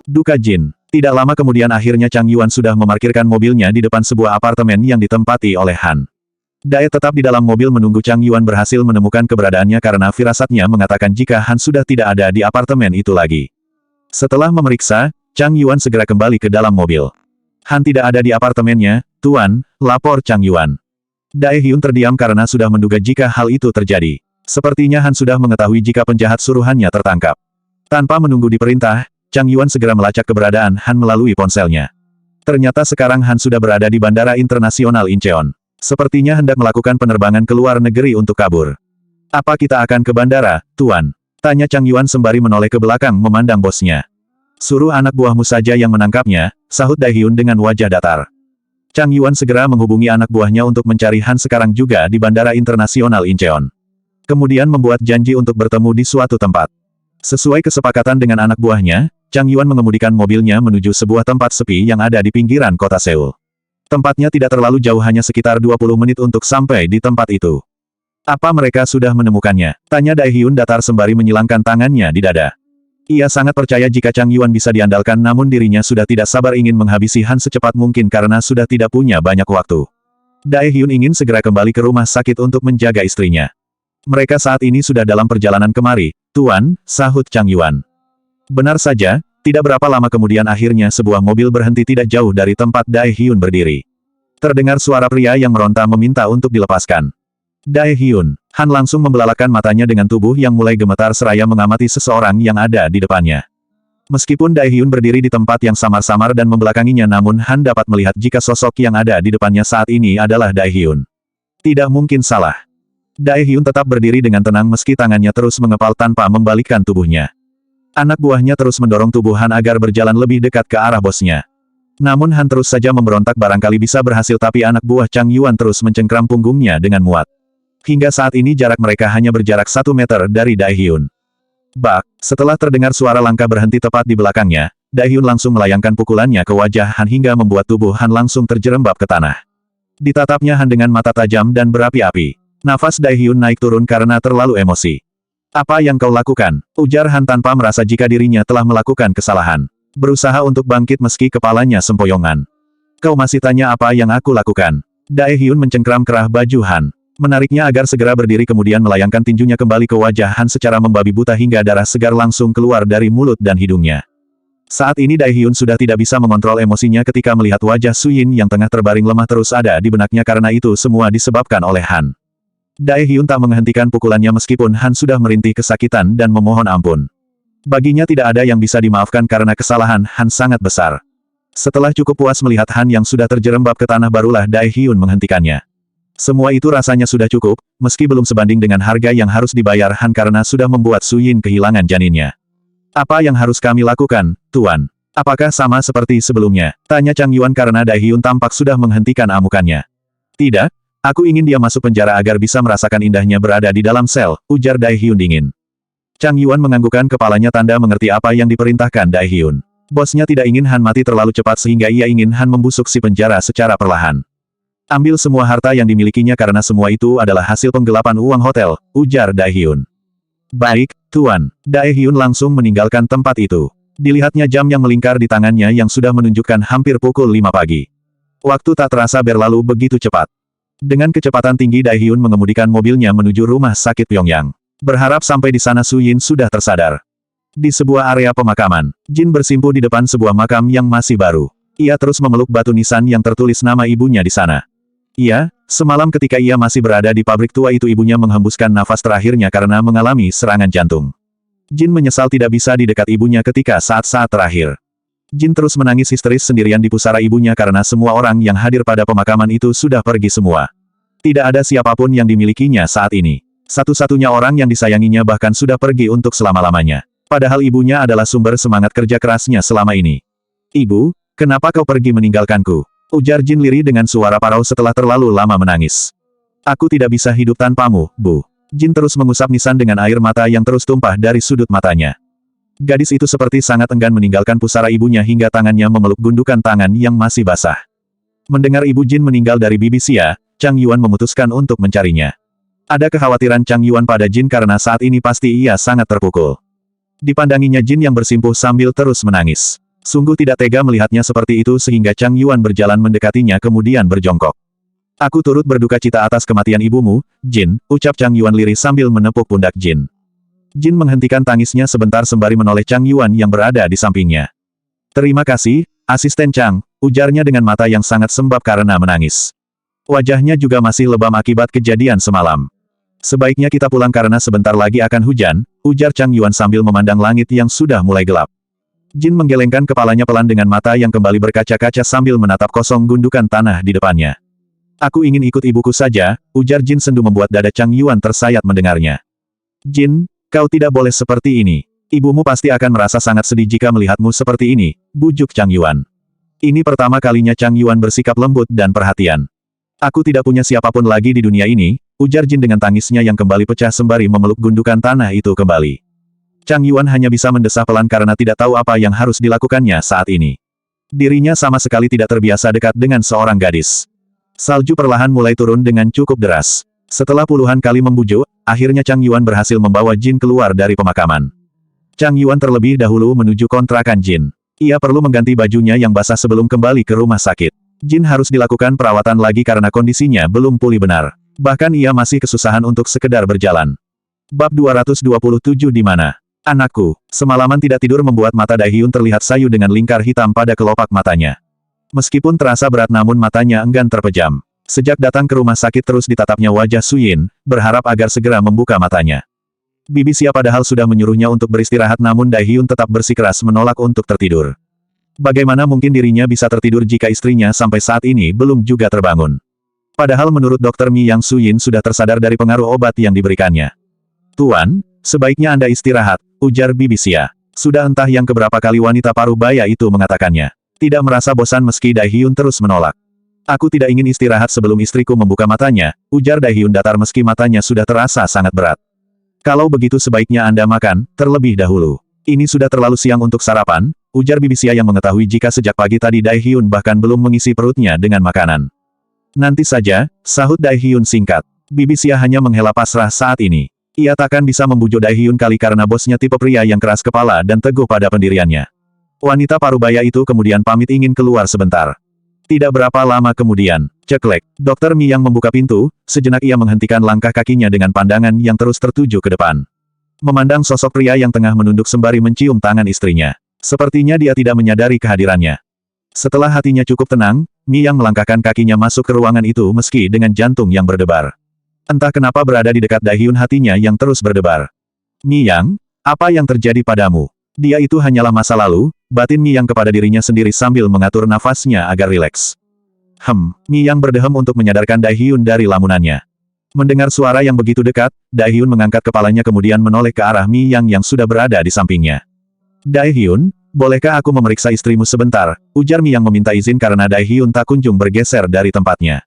Duka Jin. Tidak lama kemudian akhirnya Chang Yuan sudah memarkirkan mobilnya di depan sebuah apartemen yang ditempati oleh Han. Dae tetap di dalam mobil menunggu Chang Yuan berhasil menemukan keberadaannya karena firasatnya mengatakan jika Han sudah tidak ada di apartemen itu lagi. Setelah memeriksa, Chang Yuan segera kembali ke dalam mobil. Han tidak ada di apartemennya, Tuan, lapor Chang Yuan. Dae Hyun terdiam karena sudah menduga jika hal itu terjadi. Sepertinya Han sudah mengetahui jika penjahat suruhannya tertangkap. Tanpa menunggu diperintah, Chang Yuan segera melacak keberadaan Han melalui ponselnya. Ternyata sekarang Han sudah berada di Bandara Internasional Incheon. Sepertinya hendak melakukan penerbangan ke luar negeri untuk kabur. Apa kita akan ke bandara, Tuan? Tanya Chang Yuan sembari menoleh ke belakang memandang bosnya. Suruh anak buahmu saja yang menangkapnya, sahut Dae Hyun dengan wajah datar. Chang Yuan segera menghubungi anak buahnya untuk mencari Han sekarang juga di Bandara Internasional Incheon. Kemudian membuat janji untuk bertemu di suatu tempat. Sesuai kesepakatan dengan anak buahnya, Chang Yuan mengemudikan mobilnya menuju sebuah tempat sepi yang ada di pinggiran kota Seoul. Tempatnya tidak terlalu jauh, hanya sekitar 20 menit untuk sampai di tempat itu. Apa mereka sudah menemukannya? Tanya Dae Hyun datar sembari menyilangkan tangannya di dada. Ia sangat percaya jika Chang Yuan bisa diandalkan, namun dirinya sudah tidak sabar ingin menghabisi Han secepat mungkin karena sudah tidak punya banyak waktu. Dae Hyun ingin segera kembali ke rumah sakit untuk menjaga istrinya. Mereka saat ini sudah dalam perjalanan kemari, Tuan, sahut Chang Yuan. Benar saja, tidak berapa lama kemudian akhirnya sebuah mobil berhenti tidak jauh dari tempat Dae Hyun berdiri. Terdengar suara pria yang meronta meminta untuk dilepaskan. Dae Hyun, Han langsung membelalakan matanya dengan tubuh yang mulai gemetar seraya mengamati seseorang yang ada di depannya. Meskipun Dae Hyun berdiri di tempat yang samar-samar dan membelakanginya, namun Han dapat melihat jika sosok yang ada di depannya saat ini adalah Dae Hyun. Tidak mungkin salah. Dae Hyun tetap berdiri dengan tenang meski tangannya terus mengepal tanpa membalikkan tubuhnya. Anak buahnya terus mendorong tubuh Han agar berjalan lebih dekat ke arah bosnya. Namun Han terus saja memberontak, barangkali bisa berhasil, tapi anak buah Chang Yuan terus mencengkram punggungnya dengan muat. Hingga saat ini jarak mereka hanya berjarak 1 meter dari Dae Hyun. Bak, setelah terdengar suara langkah berhenti tepat di belakangnya, Dae Hyun langsung melayangkan pukulannya ke wajah Han hingga membuat tubuh Han langsung terjerembab ke tanah. Ditatapnya Han dengan mata tajam dan berapi-api. Nafas Dae Hyun naik turun karena terlalu emosi. Apa yang kau lakukan? Ujar Han tanpa merasa jika dirinya telah melakukan kesalahan. Berusaha untuk bangkit meski kepalanya sempoyongan. Kau masih tanya apa yang aku lakukan? Dae Hyun mencengkram kerah baju Han. Menariknya agar segera berdiri, kemudian melayangkan tinjunya kembali ke wajah Han secara membabi buta hingga darah segar langsung keluar dari mulut dan hidungnya. Saat ini Dae Hyun sudah tidak bisa mengontrol emosinya ketika melihat wajah Su Yin yang tengah terbaring lemah terus ada di benaknya karena itu semua disebabkan oleh Han. Dae Hyun tak menghentikan pukulannya meskipun Han sudah merintih kesakitan dan memohon ampun. Baginya tidak ada yang bisa dimaafkan karena kesalahan Han sangat besar. Setelah cukup puas melihat Han yang sudah terjerembab ke tanah, barulah Dae Hyun menghentikannya. Semua itu rasanya sudah cukup, meski belum sebanding dengan harga yang harus dibayar Han karena sudah membuat Su Yin kehilangan janinnya. Apa yang harus kami lakukan, Tuan? Apakah sama seperti sebelumnya? Tanya Chang Yuan karena Dae Hyun tampak sudah menghentikan amukannya. Tidak, aku ingin dia masuk penjara agar bisa merasakan indahnya berada di dalam sel, ujar Dae Hyun dingin. Chang Yuan menganggukkan kepalanya tanda mengerti apa yang diperintahkan Dae Hyun. Bosnya tidak ingin Han mati terlalu cepat sehingga ia ingin Han membusuk si penjara secara perlahan. Ambil semua harta yang dimilikinya karena semua itu adalah hasil penggelapan uang hotel, ujar Dae Hyun. Baik, Tuan. Dae Hyun langsung meninggalkan tempat itu. Dilihatnya jam yang melingkar di tangannya yang sudah menunjukkan hampir pukul 5 pagi. Waktu tak terasa berlalu begitu cepat. Dengan kecepatan tinggi Dae Hyun mengemudikan mobilnya menuju rumah sakit Pyongyang. Berharap sampai di sana Su Yin sudah tersadar. Di sebuah area pemakaman, Jin bersimpuh di depan sebuah makam yang masih baru. Ia terus memeluk batu nisan yang tertulis nama ibunya di sana. Iya, semalam ketika ia masih berada di pabrik tua itu ibunya menghembuskan nafas terakhirnya karena mengalami serangan jantung. Jin menyesal tidak bisa di dekat ibunya ketika saat-saat terakhir. Jin terus menangis histeris sendirian di pusara ibunya karena semua orang yang hadir pada pemakaman itu sudah pergi semua. Tidak ada siapapun yang dimilikinya saat ini. Satu-satunya orang yang disayanginya bahkan sudah pergi untuk selama-lamanya. Padahal ibunya adalah sumber semangat kerja kerasnya selama ini. Ibu, kenapa kau pergi meninggalkanku? Ujar Jin lirih dengan suara parau setelah terlalu lama menangis. Aku tidak bisa hidup tanpamu, Bu. Jin terus mengusap nisan dengan air mata yang terus tumpah dari sudut matanya. Gadis itu seperti sangat enggan meninggalkan pusara ibunya hingga tangannya memeluk gundukan tangan yang masih basah. Mendengar ibu Jin meninggal dari bibi Xia, Chang Yuan memutuskan untuk mencarinya. Ada kekhawatiran Chang Yuan pada Jin karena saat ini pasti ia sangat terpukul. Dipandanginya Jin yang bersimpuh sambil terus menangis. Sungguh tidak tega melihatnya seperti itu sehingga Chang Yuan berjalan mendekatinya kemudian berjongkok. Aku turut berduka cita atas kematian ibumu, Jin, ucap Chang Yuan lirih sambil menepuk pundak Jin. Jin menghentikan tangisnya sebentar sembari menoleh Chang Yuan yang berada di sampingnya. Terima kasih, Asisten Chang, ujarnya dengan mata yang sangat sembab karena menangis. Wajahnya juga masih lebam akibat kejadian semalam. Sebaiknya kita pulang karena sebentar lagi akan hujan, ujar Chang Yuan sambil memandang langit yang sudah mulai gelap. Jin menggelengkan kepalanya pelan dengan mata yang kembali berkaca-kaca sambil menatap kosong gundukan tanah di depannya. Aku ingin ikut ibuku saja, ujar Jin sendu membuat dada Chang Yuan tersayat mendengarnya. Jin, kau tidak boleh seperti ini. Ibumu pasti akan merasa sangat sedih jika melihatmu seperti ini, bujuk Chang Yuan. Ini pertama kalinya Chang Yuan bersikap lembut dan perhatian. Aku tidak punya siapapun lagi di dunia ini, ujar Jin dengan tangisnya yang kembali pecah sembari memeluk gundukan tanah itu kembali. Chang Yuan hanya bisa mendesah pelan karena tidak tahu apa yang harus dilakukannya saat ini. Dirinya sama sekali tidak terbiasa dekat dengan seorang gadis. Salju perlahan mulai turun dengan cukup deras. Setelah puluhan kali membujuk, akhirnya Chang Yuan berhasil membawa Jin keluar dari pemakaman. Chang Yuan terlebih dahulu menuju kontrakan Jin. Ia perlu mengganti bajunya yang basah sebelum kembali ke rumah sakit. Jin harus dilakukan perawatan lagi karena kondisinya belum pulih benar. Bahkan ia masih kesusahan untuk sekedar berjalan. Bab 227 di mana? Anakku, semalaman tidak tidur membuat mata Daehyun terlihat sayu dengan lingkar hitam pada kelopak matanya. Meskipun terasa berat namun matanya enggan terpejam. Sejak datang ke rumah sakit terus ditatapnya wajah Suyin, berharap agar segera membuka matanya. Bibi Xia padahal sudah menyuruhnya untuk beristirahat namun Daehyun tetap bersikeras menolak untuk tertidur. Bagaimana mungkin dirinya bisa tertidur jika istrinya sampai saat ini belum juga terbangun? Padahal menurut Dr. Mi Yang Suyin sudah tersadar dari pengaruh obat yang diberikannya. Tuan, sebaiknya Anda istirahat, ujar Bibi Xia. Sudah entah yang keberapa kali wanita paruh baya itu mengatakannya. Tidak merasa bosan meski Daehyun terus menolak. Aku tidak ingin istirahat sebelum istriku membuka matanya, ujar Daehyun datar meski matanya sudah terasa sangat berat. Kalau begitu sebaiknya Anda makan, terlebih dahulu. Ini sudah terlalu siang untuk sarapan, ujar Bibi Xia yang mengetahui jika sejak pagi tadi Daehyun bahkan belum mengisi perutnya dengan makanan. Nanti saja, sahut Daehyun singkat. Bibi Xia hanya menghela pasrah saat ini. Ia takkan bisa membujuk Daehyun kali karena bosnya tipe pria yang keras kepala dan teguh pada pendiriannya. Wanita parubaya itu kemudian pamit ingin keluar sebentar. Tidak berapa lama kemudian, ceklek, Dr. Mi yang membuka pintu, sejenak ia menghentikan langkah kakinya dengan pandangan yang terus tertuju ke depan. Memandang sosok pria yang tengah menunduk sembari mencium tangan istrinya. Sepertinya dia tidak menyadari kehadirannya. Setelah hatinya cukup tenang, Mi yang melangkahkan kakinya masuk ke ruangan itu meski dengan jantung yang berdebar. Entah kenapa berada di dekat Daehyun hatinya yang terus berdebar. Mi Yang, apa yang terjadi padamu? Dia itu hanyalah masa lalu, batin Mi Yang kepada dirinya sendiri sambil mengatur nafasnya agar rileks. Mi Yang berdehem untuk menyadarkan Daehyun dari lamunannya. Mendengar suara yang begitu dekat, Daehyun mengangkat kepalanya kemudian menoleh ke arah Mi Yang sudah berada di sampingnya. Daehyun, bolehkah aku memeriksa istrimu sebentar? Ujar Mi Yang meminta izin karena Daehyun tak kunjung bergeser dari tempatnya.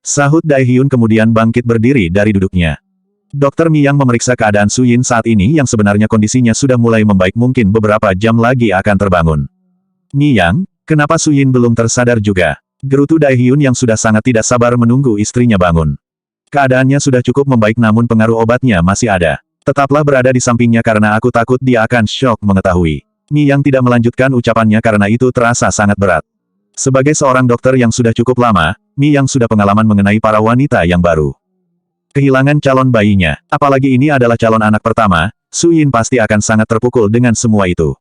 Sahut Daehyun kemudian bangkit berdiri dari duduknya. Dr. Mi Yang memeriksa keadaan Suyin saat ini yang sebenarnya kondisinya sudah mulai membaik mungkin beberapa jam lagi akan terbangun. Mi Yang, kenapa Suyin belum tersadar juga? Gerutu Daehyun yang sudah sangat tidak sabar menunggu istrinya bangun. Keadaannya sudah cukup membaik namun pengaruh obatnya masih ada. Tetaplah berada di sampingnya karena aku takut dia akan syok mengetahui. Mi Yang tidak melanjutkan ucapannya karena itu terasa sangat berat. Sebagai seorang dokter yang sudah cukup lama, Mi Yang sudah pengalaman mengenai para wanita yang baru. Kehilangan calon bayinya, apalagi ini adalah calon anak pertama, Suyin pasti akan sangat terpukul dengan semua itu.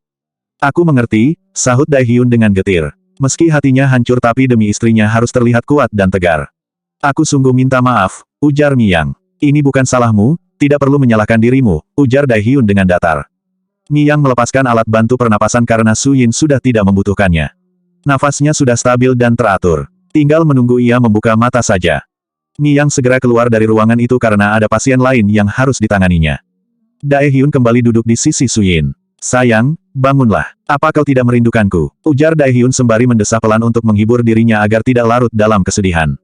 Aku mengerti, sahut Daehyun dengan getir. Meski hatinya hancur tapi demi istrinya harus terlihat kuat dan tegar. Aku sungguh minta maaf, ujar Mi Yang. Ini bukan salahmu, tidak perlu menyalahkan dirimu, ujar Daehyun dengan datar. Mi Yang melepaskan alat bantu pernapasan karena Suyin sudah tidak membutuhkannya. Nafasnya sudah stabil dan teratur. Tinggal menunggu ia membuka mata saja. Mi Yang segera keluar dari ruangan itu karena ada pasien lain yang harus ditanganinya. Daehyun kembali duduk di sisi Suyin. Sayang, bangunlah. Apa kau tidak merindukanku? Ujar Daehyun sembari mendesah pelan untuk menghibur dirinya agar tidak larut dalam kesedihan.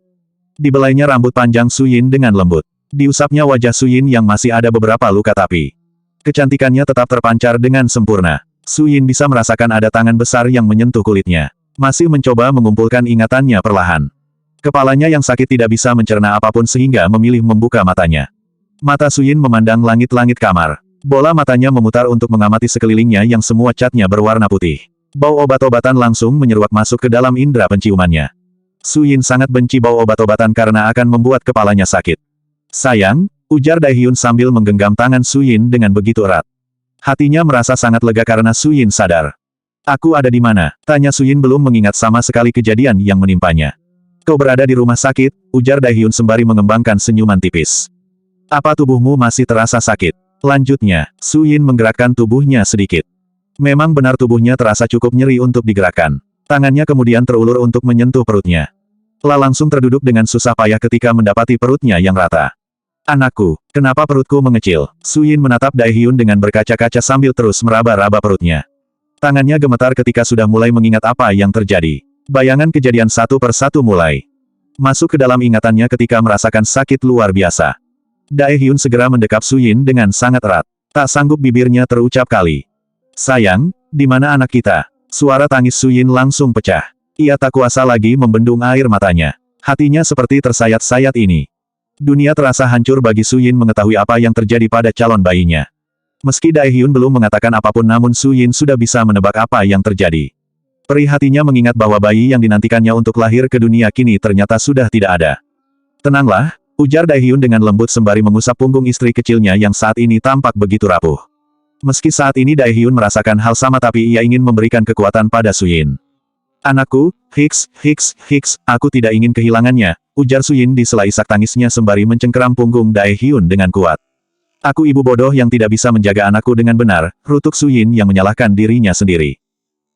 Dibelainya rambut panjang Suyin dengan lembut. Diusapnya wajah Suyin yang masih ada beberapa luka tapi kecantikannya tetap terpancar dengan sempurna. Suyin bisa merasakan ada tangan besar yang menyentuh kulitnya. Masih mencoba mengumpulkan ingatannya perlahan. Kepalanya yang sakit tidak bisa mencerna apapun sehingga memilih membuka matanya. Mata Suyin memandang langit-langit kamar. Bola matanya memutar untuk mengamati sekelilingnya yang semua catnya berwarna putih. Bau obat-obatan langsung menyeruak masuk ke dalam indera penciumannya. Su Yin sangat benci bau obat-obatan karena akan membuat kepalanya sakit. Sayang, ujar Daehyun sambil menggenggam tangan Su Yin dengan begitu erat. Hatinya merasa sangat lega karena Su Yin sadar. Aku ada di mana? Tanya Su Yin belum mengingat sama sekali kejadian yang menimpanya. Kau berada di rumah sakit, ujar Daehyun sembari mengembangkan senyuman tipis. Apa tubuhmu masih terasa sakit? Lanjutnya, Su Yin menggerakkan tubuhnya sedikit. Memang benar tubuhnya terasa cukup nyeri untuk digerakkan. Tangannya kemudian terulur untuk menyentuh perutnya. La langsung terduduk dengan susah payah ketika mendapati perutnya yang rata. Anakku, kenapa perutku mengecil? Su Yin menatap Daehyun dengan berkaca-kaca sambil terus meraba-raba perutnya. Tangannya gemetar ketika sudah mulai mengingat apa yang terjadi. Bayangan kejadian satu persatu mulai masuk ke dalam ingatannya ketika merasakan sakit luar biasa. Daehyun segera mendekap Su Yin dengan sangat erat. Tak sanggup bibirnya terucap kali. Sayang, di mana anak kita? Suara tangis Su Yin langsung pecah. Ia tak kuasa lagi membendung air matanya. Hatinya seperti tersayat-sayat ini. Dunia terasa hancur bagi Su Yin mengetahui apa yang terjadi pada calon bayinya. Meski Daehyun belum mengatakan apapun namun Su Yin sudah bisa menebak apa yang terjadi. Perih hatinya mengingat bahwa bayi yang dinantikannya untuk lahir ke dunia kini ternyata sudah tidak ada. Tenanglah, ujar Daehyun dengan lembut sembari mengusap punggung istri kecilnya yang saat ini tampak begitu rapuh. Meski saat ini Daehyun merasakan hal sama tapi ia ingin memberikan kekuatan pada Su Yin. Anakku, Hiks, aku tidak ingin kehilangannya, ujar Su Yin di sela isak tangisnya sembari mencengkeram punggung Daehyun dengan kuat. Aku ibu bodoh yang tidak bisa menjaga anakku dengan benar, rutuk Su Yin yang menyalahkan dirinya sendiri.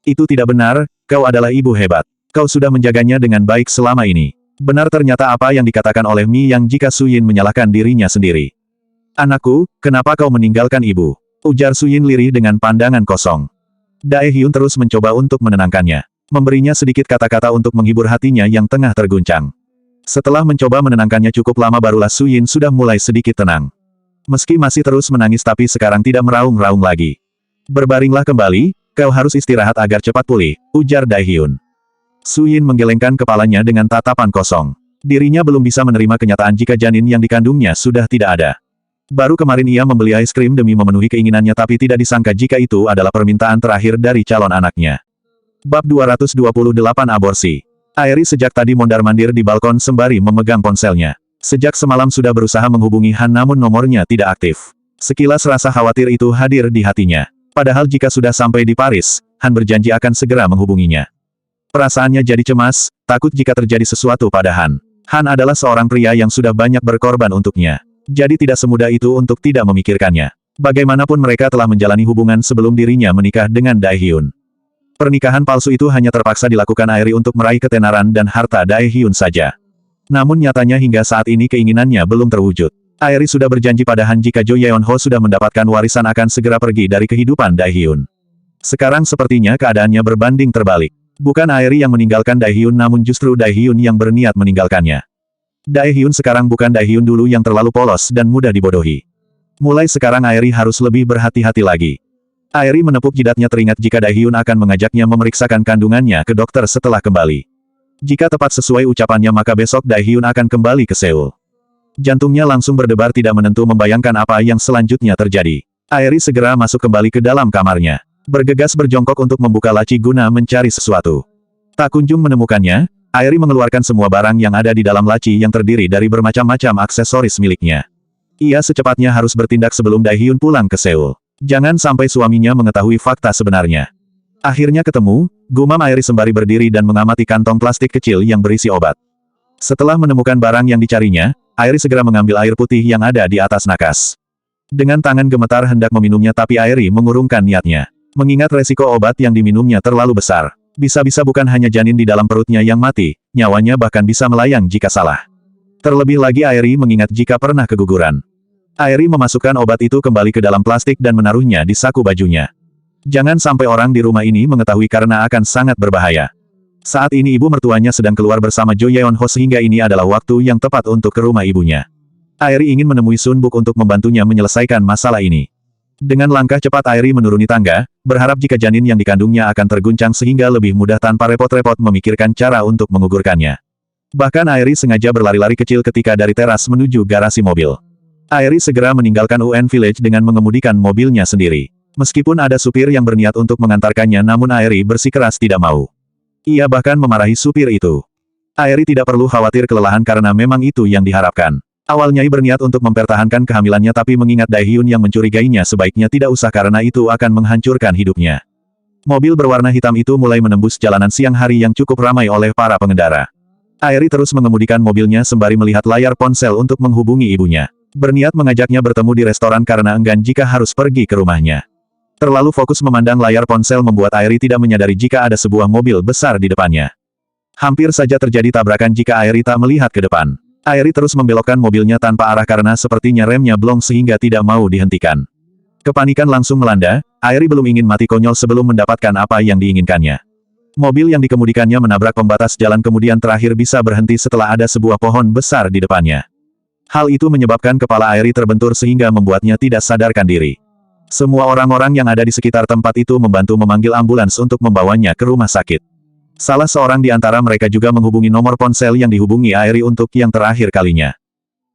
Itu tidak benar, kau adalah ibu hebat. Kau sudah menjaganya dengan baik selama ini. Benar ternyata apa yang dikatakan oleh Mi Yang jika Su Yin menyalahkan dirinya sendiri. Anakku, kenapa kau meninggalkan ibu? Ujar Su Yin lirih dengan pandangan kosong. Daehyun terus mencoba untuk menenangkannya. Memberinya sedikit kata-kata untuk menghibur hatinya yang tengah terguncang. Setelah mencoba menenangkannya cukup lama barulah Su Yin sudah mulai sedikit tenang. Meski masih terus menangis tapi sekarang tidak meraung-raung lagi. Berbaringlah kembali, kau harus istirahat agar cepat pulih, ujar Daehyun. Su Yin menggelengkan kepalanya dengan tatapan kosong. Dirinya belum bisa menerima kenyataan jika janin yang dikandungnya sudah tidak ada. Baru kemarin ia membeli es krim demi memenuhi keinginannya tapi tidak disangka jika itu adalah permintaan terakhir dari calon anaknya. Bab 228 Aborsi. Airi sejak tadi mondar-mandir di balkon sembari memegang ponselnya. Sejak semalam sudah berusaha menghubungi Han namun nomornya tidak aktif. Sekilas rasa khawatir itu hadir di hatinya. Padahal jika sudah sampai di Paris, Han berjanji akan segera menghubunginya. Perasaannya jadi cemas, takut jika terjadi sesuatu pada Han. Han adalah seorang pria yang sudah banyak berkorban untuknya. Jadi tidak semudah itu untuk tidak memikirkannya. Bagaimanapun mereka telah menjalani hubungan sebelum dirinya menikah dengan Daehyun. Pernikahan palsu itu hanya terpaksa dilakukan Airi untuk meraih ketenaran dan harta Daehyun saja. Namun nyatanya hingga saat ini keinginannya belum terwujud. Airi sudah berjanji pada Han jika Jo Yeon-ho sudah mendapatkan warisan akan segera pergi dari kehidupan Daehyun. Sekarang sepertinya keadaannya berbanding terbalik. Bukan Airi yang meninggalkan Daehyun namun justru Daehyun yang berniat meninggalkannya. Daehyun sekarang bukan Daehyun dulu yang terlalu polos dan mudah dibodohi. Mulai sekarang Airi harus lebih berhati-hati lagi. Airi menepuk jidatnya teringat jika Daehyun akan mengajaknya memeriksakan kandungannya ke dokter setelah kembali. Jika tepat sesuai ucapannya maka besok Daehyun akan kembali ke Seoul. Jantungnya langsung berdebar tidak menentu membayangkan apa yang selanjutnya terjadi. Airi segera masuk kembali ke dalam kamarnya. Bergegas berjongkok untuk membuka laci guna mencari sesuatu. Tak kunjung menemukannya, Airi mengeluarkan semua barang yang ada di dalam laci yang terdiri dari bermacam-macam aksesoris miliknya. Ia secepatnya harus bertindak sebelum Daehyun pulang ke Seoul. Jangan sampai suaminya mengetahui fakta sebenarnya. Akhirnya ketemu, gumam Airi sembari berdiri dan mengamati kantong plastik kecil yang berisi obat. Setelah menemukan barang yang dicarinya, Airi segera mengambil air putih yang ada di atas nakas. Dengan tangan gemetar hendak meminumnya tapi Airi mengurungkan niatnya. Mengingat resiko obat yang diminumnya terlalu besar. Bisa-bisa bukan hanya janin di dalam perutnya yang mati, nyawanya bahkan bisa melayang jika salah. Terlebih lagi Airi mengingat jika pernah keguguran. Airi memasukkan obat itu kembali ke dalam plastik dan menaruhnya di saku bajunya. Jangan sampai orang di rumah ini mengetahui karena akan sangat berbahaya. Saat ini ibu mertuanya sedang keluar bersama Jo Yeon-ho sehingga ini adalah waktu yang tepat untuk ke rumah ibunya. Airi ingin menemui Sun Buk untuk membantunya menyelesaikan masalah ini. Dengan langkah cepat Airi menuruni tangga, berharap jika janin yang dikandungnya akan terguncang sehingga lebih mudah tanpa repot-repot memikirkan cara untuk mengugurkannya. Bahkan Airi sengaja berlari-lari kecil ketika dari teras menuju garasi mobil. Airi segera meninggalkan UN Village dengan mengemudikan mobilnya sendiri. Meskipun ada supir yang berniat untuk mengantarkannya namun Airi bersikeras tidak mau. Ia bahkan memarahi supir itu. Airi tidak perlu khawatir kelelahan karena memang itu yang diharapkan. Awalnya ia berniat untuk mempertahankan kehamilannya tapi mengingat Daehyun yang mencurigainya sebaiknya tidak usah karena itu akan menghancurkan hidupnya. Mobil berwarna hitam itu mulai menembus jalanan siang hari yang cukup ramai oleh para pengendara. Airi terus mengemudikan mobilnya sembari melihat layar ponsel untuk menghubungi ibunya. Berniat mengajaknya bertemu di restoran karena enggan jika harus pergi ke rumahnya. Terlalu fokus memandang layar ponsel membuat Airi tidak menyadari jika ada sebuah mobil besar di depannya. Hampir saja terjadi tabrakan jika Airi tak melihat ke depan. Airi terus membelokkan mobilnya tanpa arah karena sepertinya remnya blong sehingga tidak mau dihentikan. Kepanikan langsung melanda, Airi belum ingin mati konyol sebelum mendapatkan apa yang diinginkannya. Mobil yang dikemudikannya menabrak pembatas jalan kemudian terakhir bisa berhenti setelah ada sebuah pohon besar di depannya. Hal itu menyebabkan kepala Airi terbentur sehingga membuatnya tidak sadarkan diri. Semua orang-orang yang ada di sekitar tempat itu membantu memanggil ambulans untuk membawanya ke rumah sakit. Salah seorang di antara mereka juga menghubungi nomor ponsel yang dihubungi Airi untuk yang terakhir kalinya.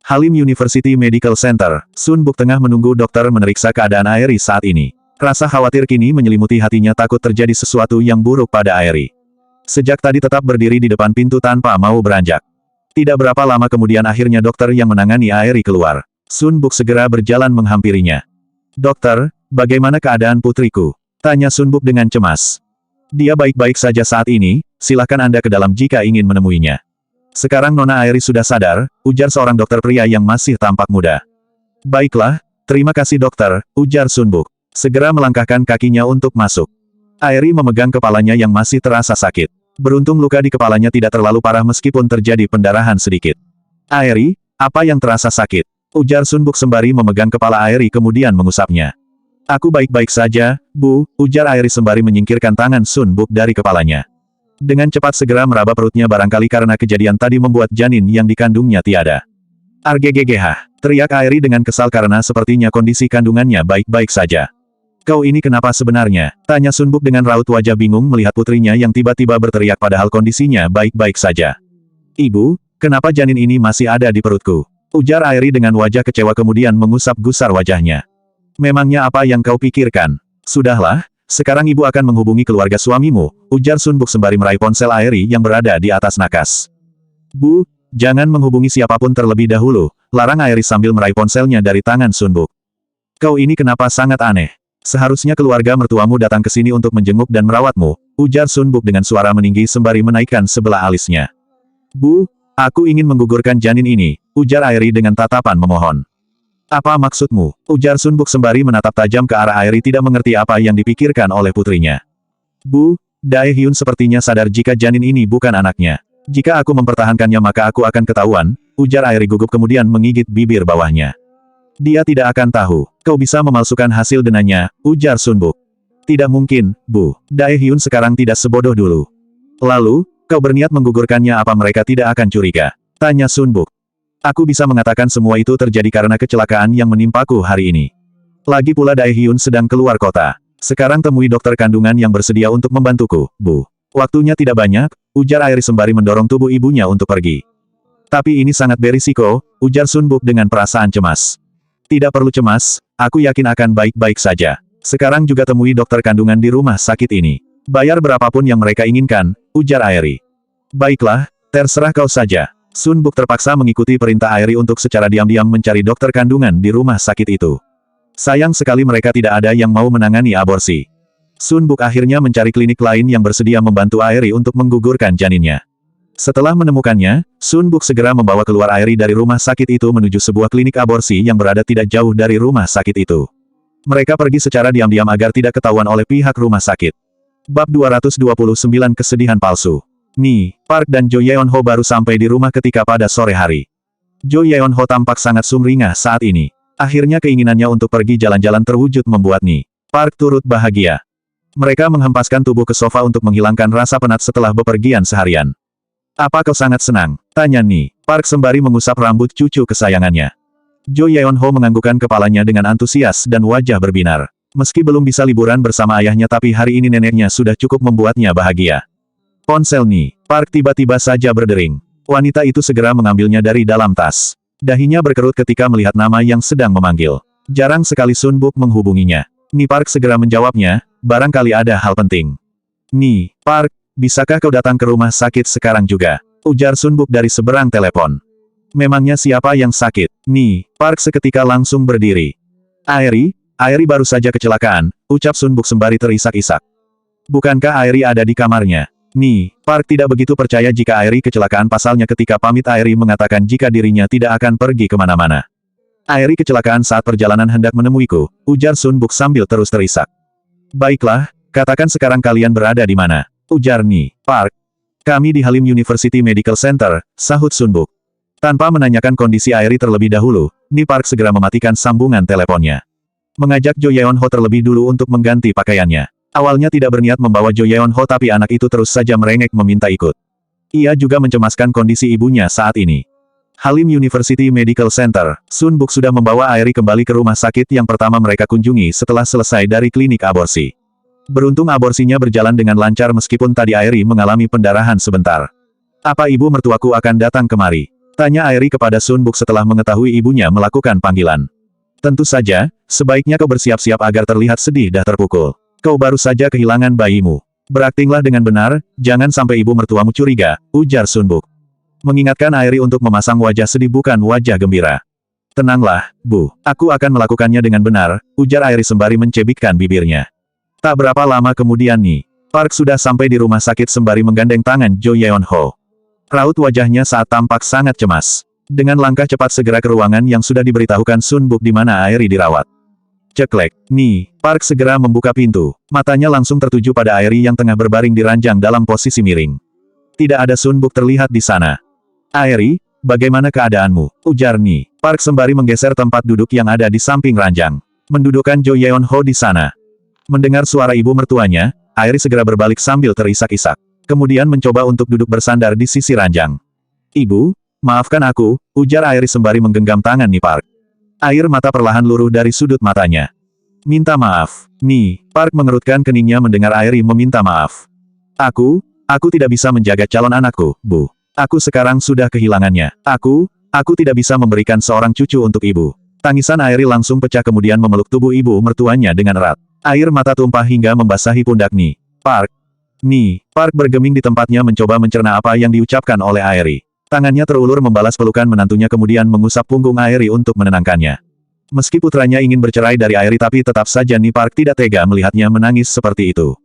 Halim University Medical Center, Sun Buk tengah menunggu dokter memeriksa keadaan Airi saat ini. Rasa khawatir kini menyelimuti hatinya takut terjadi sesuatu yang buruk pada Airi. Sejak tadi tetap berdiri di depan pintu tanpa mau beranjak. Tidak berapa lama kemudian akhirnya dokter yang menangani Airi keluar. Sun Buk segera berjalan menghampirinya. "Dokter, bagaimana keadaan putriku?" tanya Sun Buk dengan cemas. "Dia baik-baik saja saat ini, silakan Anda ke dalam jika ingin menemuinya." "Sekarang Nona Airi sudah sadar," ujar seorang dokter pria yang masih tampak muda. "Baiklah, terima kasih dokter," ujar Sun Buk. Segera melangkahkan kakinya untuk masuk. Airi memegang kepalanya yang masih terasa sakit. Beruntung luka di kepalanya tidak terlalu parah meskipun terjadi pendarahan sedikit. "Airi, apa yang terasa sakit?" ujar Sun Buk sembari memegang kepala Airi kemudian mengusapnya. "Aku baik-baik saja, Bu," ujar Airi sembari menyingkirkan tangan Sun Buk dari kepalanya. Dengan cepat segera meraba perutnya barangkali karena kejadian tadi membuat janin yang dikandungnya tiada. "Argegegeh," teriak Airi dengan kesal karena sepertinya kondisi kandungannya baik-baik saja. "Kau ini kenapa sebenarnya?" tanya Sun Buk dengan raut wajah bingung melihat putrinya yang tiba-tiba berteriak padahal kondisinya baik-baik saja. "Ibu, kenapa janin ini masih ada di perutku?" ujar Airi dengan wajah kecewa kemudian mengusap gusar wajahnya. "Memangnya apa yang kau pikirkan? Sudahlah, sekarang ibu akan menghubungi keluarga suamimu," ujar Sun Buk sembari meraih ponsel Airi yang berada di atas nakas. "Bu, jangan menghubungi siapapun terlebih dahulu," larang Airi sambil meraih ponselnya dari tangan Sun Buk. "Kau ini kenapa sangat aneh? Seharusnya keluarga mertuamu datang ke sini untuk menjenguk dan merawatmu," ujar Sun Buk dengan suara meninggi sembari menaikkan sebelah alisnya. "Bu, aku ingin menggugurkan janin ini," ujar Airi dengan tatapan memohon. "Apa maksudmu?" ujar Sun Buk sembari menatap tajam ke arah Airi tidak mengerti apa yang dipikirkan oleh putrinya. "Bu, Daehyun sepertinya sadar jika janin ini bukan anaknya. Jika aku mempertahankannya maka aku akan ketahuan," ujar Airi gugup kemudian menggigit bibir bawahnya. "Dia tidak akan tahu. Kau bisa memalsukan hasil denanya," ujar Sun Buk. "Tidak mungkin, Bu. Daehyun sekarang tidak sebodoh dulu." "Lalu, kau berniat menggugurkannya apa mereka tidak akan curiga?" tanya Sun Buk. "Aku bisa mengatakan semua itu terjadi karena kecelakaan yang menimpaku hari ini. Lagi pula Daehyun sedang keluar kota. Sekarang temui dokter kandungan yang bersedia untuk membantuku, Bu. Waktunya tidak banyak," ujar Airi sembari mendorong tubuh ibunya untuk pergi. "Tapi ini sangat berisiko," ujar Sun Buk dengan perasaan cemas. "Tidak perlu cemas, aku yakin akan baik-baik saja. Sekarang juga temui dokter kandungan di rumah sakit ini. Bayar berapapun yang mereka inginkan," ujar Airi. "Baiklah, terserah kau saja." Sun Buk terpaksa mengikuti perintah Airi untuk secara diam-diam mencari dokter kandungan di rumah sakit itu. Sayang sekali mereka tidak ada yang mau menangani aborsi. Sun Buk akhirnya mencari klinik lain yang bersedia membantu Airi untuk menggugurkan janinnya. Setelah menemukannya, Sun Buk segera membawa keluar Airi dari rumah sakit itu menuju sebuah klinik aborsi yang berada tidak jauh dari rumah sakit itu. Mereka pergi secara diam-diam agar tidak ketahuan oleh pihak rumah sakit. Bab 229 Kesedihan Palsu. Ni, Park dan Jo Yeon-ho baru sampai di rumah ketika pada sore hari. Jo Yeon-ho tampak sangat sumringah saat ini. Akhirnya keinginannya untuk pergi jalan-jalan terwujud membuat Ni, Park turut bahagia. Mereka menghempaskan tubuh ke sofa untuk menghilangkan rasa penat setelah bepergian seharian. "Apa kau sangat senang?" tanya Ni, Park sembari mengusap rambut cucu kesayangannya. Jo Yeon-ho menganggukkan kepalanya dengan antusias dan wajah berbinar. Meski belum bisa liburan bersama ayahnya tapi hari ini neneknya sudah cukup membuatnya bahagia. Ponsel Ni, Park tiba-tiba saja berdering. Wanita itu segera mengambilnya dari dalam tas. Dahinya berkerut ketika melihat nama yang sedang memanggil. Jarang sekali Sun Buk menghubunginya. Ni Park segera menjawabnya, barangkali ada hal penting. Ni Park, bisakah kau datang ke rumah sakit sekarang juga? Ujar Sun Buk dari seberang telepon. Memangnya siapa yang sakit? Ni Park seketika langsung berdiri. Airi baru saja kecelakaan, ucap Sun Buk sembari terisak-isak. Bukankah Airi ada di kamarnya? Ni Park tidak begitu percaya jika Airi kecelakaan, pasalnya ketika pamit Airi mengatakan jika dirinya tidak akan pergi kemana-mana. Airi kecelakaan saat perjalanan hendak menemuiku, ujar Sun Buk sambil terus terisak. Baiklah, katakan sekarang kalian berada di mana? Ujar Ni Park. Kami di Halim University Medical Center, sahut Sun Buk. Tanpa menanyakan kondisi Airi terlebih dahulu, Ni Park segera mematikan sambungan teleponnya. Mengajak Jo Yeon Ho terlebih dulu untuk mengganti pakaiannya. Awalnya tidak berniat membawa Jo Yeon Ho, tapi anak itu terus saja merengek meminta ikut. Ia juga mencemaskan kondisi ibunya saat ini. Halim University Medical Center, Sun Buk sudah membawa Airi kembali ke rumah sakit yang pertama mereka kunjungi setelah selesai dari klinik aborsi. Beruntung aborsinya berjalan dengan lancar meskipun tadi Airi mengalami pendarahan sebentar. Apa ibu mertuaku akan datang kemari? Tanya Airi kepada Sun Buk setelah mengetahui ibunya melakukan panggilan. Tentu saja, sebaiknya kau bersiap-siap agar terlihat sedih dan terpukul. Kau baru saja kehilangan bayimu. Beraktinglah dengan benar, jangan sampai ibu mertuamu curiga, ujar Sun Buk. Mengingatkan Airi untuk memasang wajah sedih bukan wajah gembira. Tenanglah, Bu. Aku akan melakukannya dengan benar, ujar Airi sembari mencebikkan bibirnya. Tak berapa lama kemudian Ni Park sudah sampai di rumah sakit sembari menggandeng tangan Jo Yeon Ho. Raut wajahnya saat tampak sangat cemas. Dengan langkah cepat segera ke ruangan yang sudah diberitahukan Sun Buk di mana Airi dirawat. Ceklek. Ni Park segera membuka pintu. Matanya langsung tertuju pada Airi yang tengah berbaring di ranjang dalam posisi miring. Tidak ada Sun Buk terlihat di sana. Airi, bagaimana keadaanmu? Ujar Ni Park sembari menggeser tempat duduk yang ada di samping ranjang. Mendudukkan Jo Yeon Ho di sana. Mendengar suara ibu mertuanya, Airi segera berbalik sambil terisak-isak. Kemudian mencoba untuk duduk bersandar di sisi ranjang. Ibu, maafkan aku, ujar Airi sembari menggenggam tangan Ni Park. Air mata perlahan luruh dari sudut matanya. Minta maaf. Ni Park mengerutkan keningnya mendengar Airi meminta maaf. Aku tidak bisa menjaga calon anakku, Bu. Aku sekarang sudah kehilangannya. Aku tidak bisa memberikan seorang cucu untuk ibu. Tangisan Airi langsung pecah kemudian memeluk tubuh ibu mertuanya dengan erat. Air mata tumpah hingga membasahi pundak Ni Park. Ni Park bergeming di tempatnya mencoba mencerna apa yang diucapkan oleh Airi. Tangannya terulur membalas pelukan menantunya kemudian mengusap punggung Airi untuk menenangkannya. Meski putranya ingin bercerai dari Airi tapi tetap saja Ni Park tidak tega melihatnya menangis seperti itu.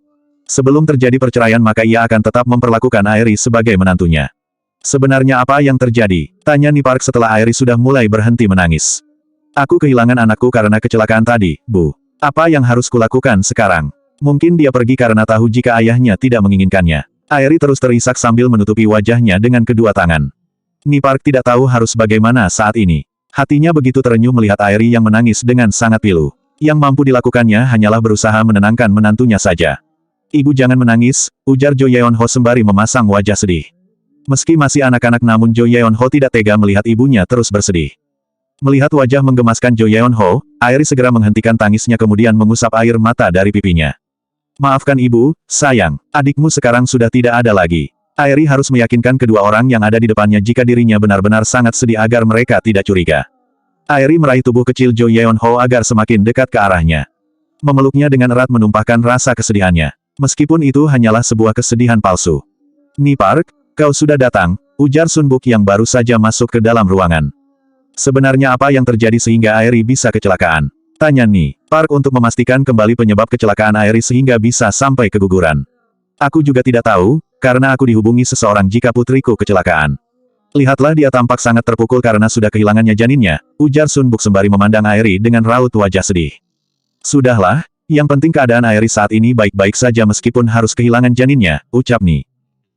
Sebelum terjadi perceraian maka ia akan tetap memperlakukan Airi sebagai menantunya. Sebenarnya apa yang terjadi? Tanya Ni Park setelah Airi sudah mulai berhenti menangis. Aku kehilangan anakku karena kecelakaan tadi, Bu. Apa yang harus kulakukan sekarang? Mungkin dia pergi karena tahu jika ayahnya tidak menginginkannya. Airi terus terisak sambil menutupi wajahnya dengan kedua tangan. Ni Park tidak tahu harus bagaimana saat ini. Hatinya begitu terenyuh melihat Airi yang menangis dengan sangat pilu. Yang mampu dilakukannya hanyalah berusaha menenangkan menantunya saja. Ibu jangan menangis, ujar Jo Yeon Ho sembari memasang wajah sedih. Meski masih anak-anak namun Jo Yeon Ho tidak tega melihat ibunya terus bersedih. Melihat wajah menggemaskan Jo Yeon Ho, Airi segera menghentikan tangisnya kemudian mengusap air mata dari pipinya. Maafkan ibu, sayang, adikmu sekarang sudah tidak ada lagi. Airi harus meyakinkan kedua orang yang ada di depannya jika dirinya benar-benar sangat sedih agar mereka tidak curiga. Airi meraih tubuh kecil Jo Yeon Ho agar semakin dekat ke arahnya. Memeluknya dengan erat menumpahkan rasa kesedihannya. Meskipun itu hanyalah sebuah kesedihan palsu. Ni Park, kau sudah datang, ujar Sun Buk yang baru saja masuk ke dalam ruangan. Sebenarnya apa yang terjadi sehingga Airi bisa kecelakaan? Tanya Ni Park untuk memastikan kembali penyebab kecelakaan Airi sehingga bisa sampai keguguran. Aku juga tidak tahu, karena aku dihubungi seseorang jika putriku kecelakaan. Lihatlah dia tampak sangat terpukul karena sudah kehilangannya janinnya, ujar Sun Buk sembari memandang Airi dengan raut wajah sedih. Sudahlah, yang penting keadaan Airi saat ini baik-baik saja meskipun harus kehilangan janinnya, ucap Ni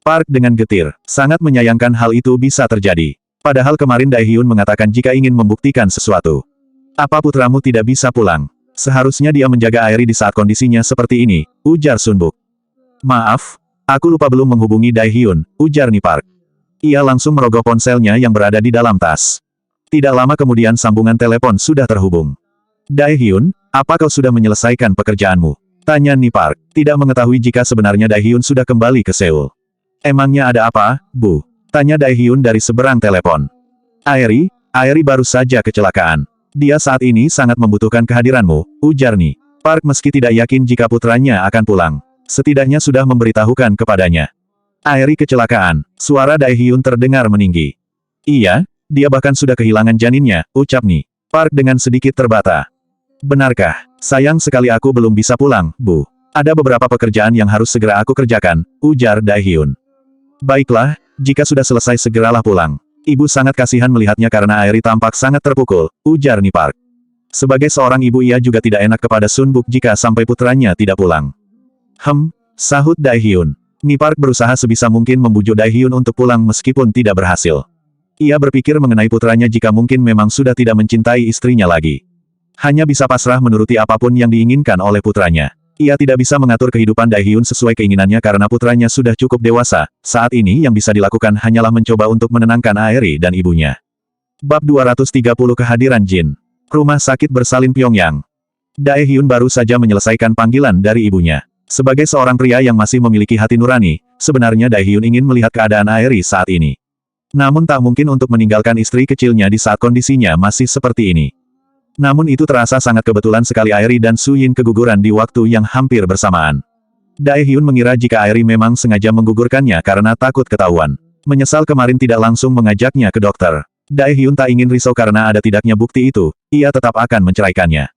Park dengan getir, sangat menyayangkan hal itu bisa terjadi. Padahal kemarin Daehyun mengatakan jika ingin membuktikan sesuatu. Apa putramu tidak bisa pulang? Seharusnya dia menjaga Airi di saat kondisinya seperti ini, ujar Sun Buk. Maaf, aku lupa belum menghubungi Daehyun, ujar Ni Park. Ia langsung merogoh ponselnya yang berada di dalam tas. Tidak lama kemudian sambungan telepon sudah terhubung. Daehyun, apa kau sudah menyelesaikan pekerjaanmu? Tanya Ni Park, tidak mengetahui jika sebenarnya Daehyun sudah kembali ke Seoul. Emangnya ada apa, Bu? Tanya Daehyun dari seberang telepon. Airi, Airi baru saja kecelakaan. Dia saat ini sangat membutuhkan kehadiranmu, ujar Ni. Park meski tidak yakin jika putranya akan pulang. Setidaknya sudah memberitahukan kepadanya. Airi kecelakaan. Suara Daehyun terdengar meninggi. Iya, dia bahkan sudah kehilangan janinnya, ucap Ni. Park dengan sedikit terbata. Benarkah? Sayang sekali aku belum bisa pulang, Bu. Ada beberapa pekerjaan yang harus segera aku kerjakan, ujar Daehyun. Baiklah, jika sudah selesai segeralah pulang. Ibu sangat kasihan melihatnya karena Airi tampak sangat terpukul, ujar Ni Park. Sebagai seorang ibu ia juga tidak enak kepada Sun Buk jika sampai putranya tidak pulang. Sahut Daehyun. Ni Park berusaha sebisa mungkin membujuk Daehyun untuk pulang meskipun tidak berhasil. Ia berpikir mengenai putranya jika mungkin memang sudah tidak mencintai istrinya lagi. Hanya bisa pasrah menuruti apapun yang diinginkan oleh putranya. Ia tidak bisa mengatur kehidupan Daehyun sesuai keinginannya karena putranya sudah cukup dewasa. Saat ini yang bisa dilakukan hanyalah mencoba untuk menenangkan Airi dan ibunya. Bab 230 Kehadiran Jin. Rumah sakit bersalin Pyongyang. Daehyun baru saja menyelesaikan panggilan dari ibunya. Sebagai seorang pria yang masih memiliki hati nurani, sebenarnya Daehyun ingin melihat keadaan Airi saat ini. Namun tak mungkin untuk meninggalkan istri kecilnya di saat kondisinya masih seperti ini. Namun itu terasa sangat kebetulan sekali Airi dan Su Yin keguguran di waktu yang hampir bersamaan. Daehyun mengira jika Airi memang sengaja menggugurkannya karena takut ketahuan. Menyesal kemarin tidak langsung mengajaknya ke dokter. Daehyun tak ingin risau karena ada tidaknya bukti itu, ia tetap akan menceraikannya.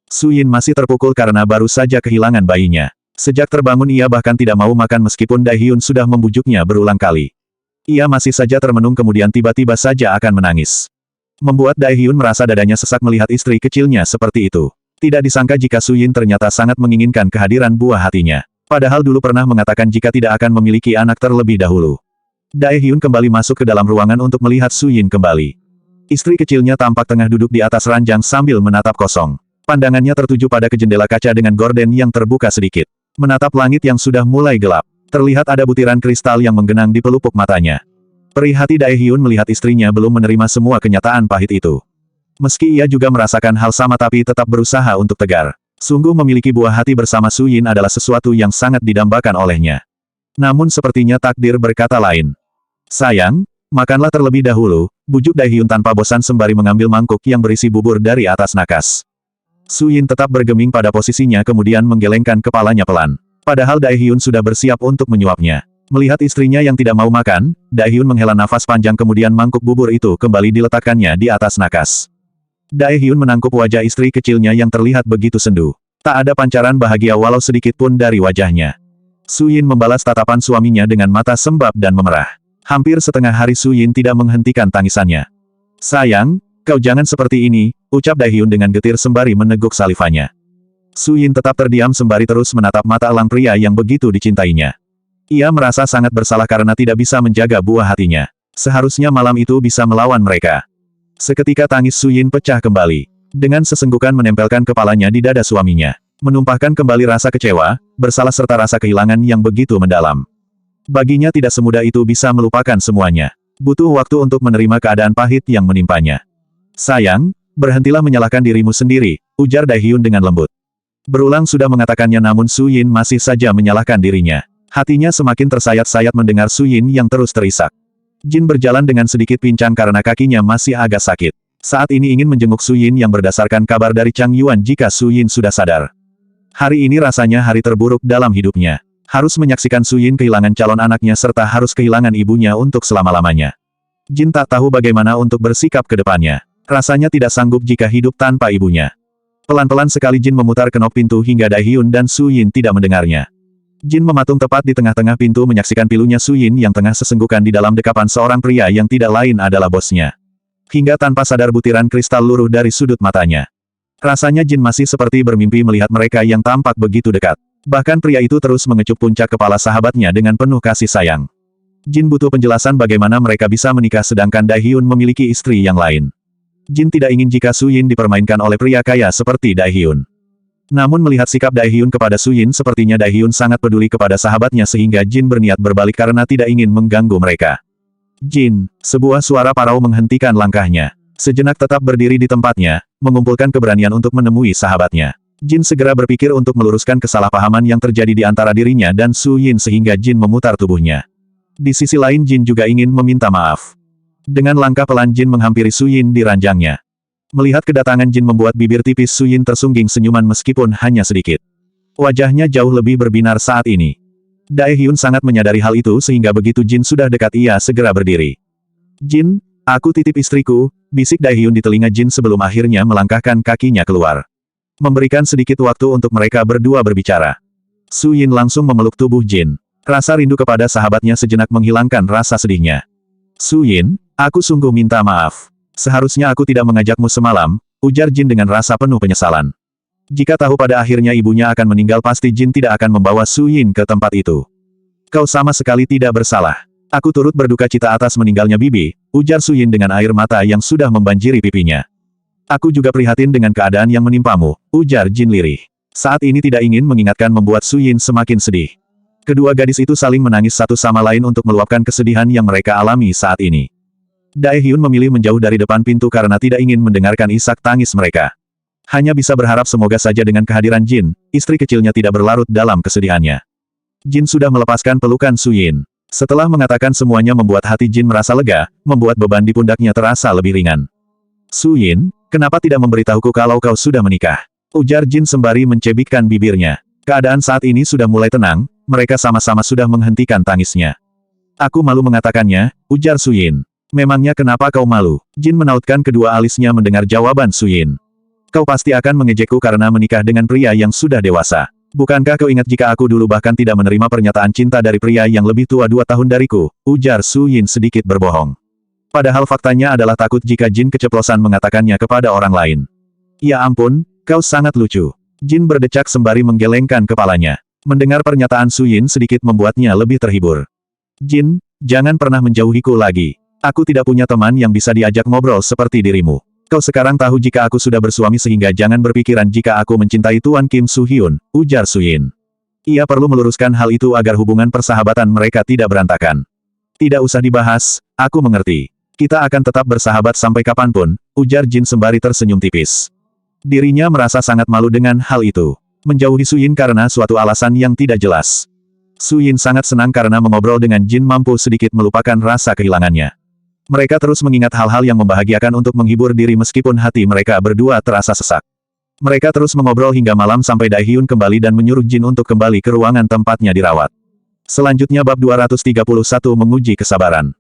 Su Yin masih terpukul karena baru saja kehilangan bayinya. Sejak terbangun ia bahkan tidak mau makan meskipun Daehyun sudah membujuknya berulang kali. Ia masih saja termenung kemudian tiba-tiba saja akan menangis. Membuat Daehyun merasa dadanya sesak melihat istri kecilnya seperti itu. Tidak disangka jika Su Yin ternyata sangat menginginkan kehadiran buah hatinya. Padahal dulu pernah mengatakan jika tidak akan memiliki anak terlebih dahulu. Daehyun kembali masuk ke dalam ruangan untuk melihat Su Yin kembali. Istri kecilnya tampak tengah duduk di atas ranjang sambil menatap kosong. Pandangannya tertuju pada ke jendela kaca dengan gorden yang terbuka sedikit. Menatap langit yang sudah mulai gelap. Terlihat ada butiran kristal yang menggenang di pelupuk matanya. Perih hati Daehyun melihat istrinya belum menerima semua kenyataan pahit itu. Meski ia juga merasakan hal sama tapi tetap berusaha untuk tegar. Sungguh memiliki buah hati bersama Su Yin adalah sesuatu yang sangat didambakan olehnya. Namun sepertinya takdir berkata lain. Sayang, makanlah terlebih dahulu, bujuk Daehyun tanpa bosan sembari mengambil mangkuk yang berisi bubur dari atas nakas. Su Yin tetap bergeming pada posisinya kemudian menggelengkan kepalanya pelan. Padahal Daehyun sudah bersiap untuk menyuapnya. Melihat istrinya yang tidak mau makan, Daehyun menghela nafas panjang kemudian mangkuk bubur itu kembali diletakkannya di atas nakas. Daehyun menangkup wajah istri kecilnya yang terlihat begitu sendu. Tak ada pancaran bahagia walau sedikit pun dari wajahnya. Su Yin membalas tatapan suaminya dengan mata sembab dan memerah. Hampir setengah hari Su Yin tidak menghentikan tangisannya. Sayang, kau jangan seperti ini, ucap Daehyun dengan getir sembari meneguk salivanya. Su Yin tetap terdiam sembari terus menatap mata elang pria yang begitu dicintainya. Ia merasa sangat bersalah karena tidak bisa menjaga buah hatinya. Seharusnya malam itu bisa melawan mereka. Seketika tangis Su Yin pecah kembali. Dengan sesenggukan menempelkan kepalanya di dada suaminya. Menumpahkan kembali rasa kecewa, bersalah serta rasa kehilangan yang begitu mendalam. Baginya tidak semudah itu bisa melupakan semuanya. Butuh waktu untuk menerima keadaan pahit yang menimpanya. Sayang, berhentilah menyalahkan dirimu sendiri, ujar Daehyun dengan lembut. Berulang sudah mengatakannya namun Su Yin masih saja menyalahkan dirinya. Hatinya semakin tersayat-sayat mendengar Su Yin yang terus terisak. Jin berjalan dengan sedikit pincang karena kakinya masih agak sakit. Saat ini ingin menjenguk Su Yin yang berdasarkan kabar dari Chang Yuan jika Su Yin sudah sadar. Hari ini rasanya hari terburuk dalam hidupnya. Harus menyaksikan Su Yin kehilangan calon anaknya serta harus kehilangan ibunya untuk selama-lamanya. Jin tak tahu bagaimana untuk bersikap ke depannya. Rasanya tidak sanggup jika hidup tanpa ibunya. Pelan-pelan sekali Jin memutar kenop pintu hingga Daehyun dan Su Yin tidak mendengarnya. Jin mematung tepat di tengah-tengah pintu menyaksikan pilunya Su Yin yang tengah sesenggukan di dalam dekapan seorang pria yang tidak lain adalah bosnya. Hingga tanpa sadar butiran kristal luruh dari sudut matanya. Rasanya Jin masih seperti bermimpi melihat mereka yang tampak begitu dekat. Bahkan pria itu terus mengecup puncak kepala sahabatnya dengan penuh kasih sayang. Jin butuh penjelasan bagaimana mereka bisa menikah sedangkan Daehyun memiliki istri yang lain. Jin tidak ingin jika Su Yin dipermainkan oleh pria kaya seperti Daehyun. Namun melihat sikap Daehyun kepada Su Yin sepertinya Daehyun sangat peduli kepada sahabatnya sehingga Jin berniat berbalik karena tidak ingin mengganggu mereka. Jin, sebuah suara parau menghentikan langkahnya. Sejenak tetap berdiri di tempatnya, mengumpulkan keberanian untuk menemui sahabatnya. Jin segera berpikir untuk meluruskan kesalahpahaman yang terjadi di antara dirinya dan Su Yin sehingga Jin memutar tubuhnya. Di sisi lain Jin juga ingin meminta maaf. Dengan langkah pelan Jin menghampiri Su Yin di ranjangnya. Melihat kedatangan Jin membuat bibir tipis Su Yin tersungging senyuman meskipun hanya sedikit. Wajahnya jauh lebih berbinar saat ini. Dae Hyun sangat menyadari hal itu sehingga begitu Jin sudah dekat ia segera berdiri. Jin, aku titip istriku, bisik Dae Hyun di telinga Jin sebelum akhirnya melangkahkan kakinya keluar. Memberikan sedikit waktu untuk mereka berdua berbicara. Su Yin langsung memeluk tubuh Jin. Rasa rindu kepada sahabatnya sejenak menghilangkan rasa sedihnya. Su Yin, aku sungguh minta maaf. Seharusnya aku tidak mengajakmu semalam, ujar Jin dengan rasa penuh penyesalan. Jika tahu pada akhirnya ibunya akan meninggal pasti Jin tidak akan membawa Su Yin ke tempat itu. Kau sama sekali tidak bersalah. Aku turut berduka cita atas meninggalnya bibi, ujar Su Yin dengan air mata yang sudah membanjiri pipinya. Aku juga prihatin dengan keadaan yang menimpamu, ujar Jin lirih. Saat ini tidak ingin mengingatkan membuat Su Yin semakin sedih. Kedua gadis itu saling menangis satu sama lain untuk meluapkan kesedihan yang mereka alami saat ini. Dae Hyun memilih menjauh dari depan pintu karena tidak ingin mendengarkan isak tangis mereka. Hanya bisa berharap semoga saja dengan kehadiran Jin, istri kecilnya tidak berlarut dalam kesedihannya. Jin sudah melepaskan pelukan Su Yin. Setelah mengatakan semuanya membuat hati Jin merasa lega, membuat beban di pundaknya terasa lebih ringan. Su Yin, kenapa tidak memberitahuku kalau kau sudah menikah? Ujar Jin sembari mencebikkan bibirnya. Keadaan saat ini sudah mulai tenang, mereka sama-sama sudah menghentikan tangisnya. Aku malu mengatakannya, ujar Su Yin. Memangnya kenapa kau malu? Jin menautkan kedua alisnya mendengar jawaban Su Yin. Kau pasti akan mengejekku karena menikah dengan pria yang sudah dewasa. Bukankah kau ingat jika aku dulu bahkan tidak menerima pernyataan cinta dari pria yang lebih tua 2 tahun dariku? Ujar Su Yin sedikit berbohong. Padahal faktanya adalah takut jika Jin keceplosan mengatakannya kepada orang lain. Ya ampun, kau sangat lucu. Jin berdecak sembari menggelengkan kepalanya. Mendengar pernyataan Su Yin sedikit membuatnya lebih terhibur. Jin, jangan pernah menjauhiku lagi. Aku tidak punya teman yang bisa diajak ngobrol seperti dirimu. Kau sekarang tahu jika aku sudah bersuami sehingga jangan berpikiran jika aku mencintai Tuan Kim Su Hyun, ujar Su Yin. Ia perlu meluruskan hal itu agar hubungan persahabatan mereka tidak berantakan. Tidak usah dibahas, aku mengerti. Kita akan tetap bersahabat sampai kapanpun, ujar Jin sembari tersenyum tipis. Dirinya merasa sangat malu dengan hal itu. Menjauhi Su Yin karena suatu alasan yang tidak jelas. Su Yin sangat senang karena mengobrol dengan Jin mampu sedikit melupakan rasa kehilangannya. Mereka terus mengingat hal-hal yang membahagiakan untuk menghibur diri meskipun hati mereka berdua terasa sesak. Mereka terus mengobrol hingga malam sampai Dae Hyun kembali dan menyuruh Jin untuk kembali ke ruangan tempatnya dirawat. Selanjutnya bab 231 menguji kesabaran.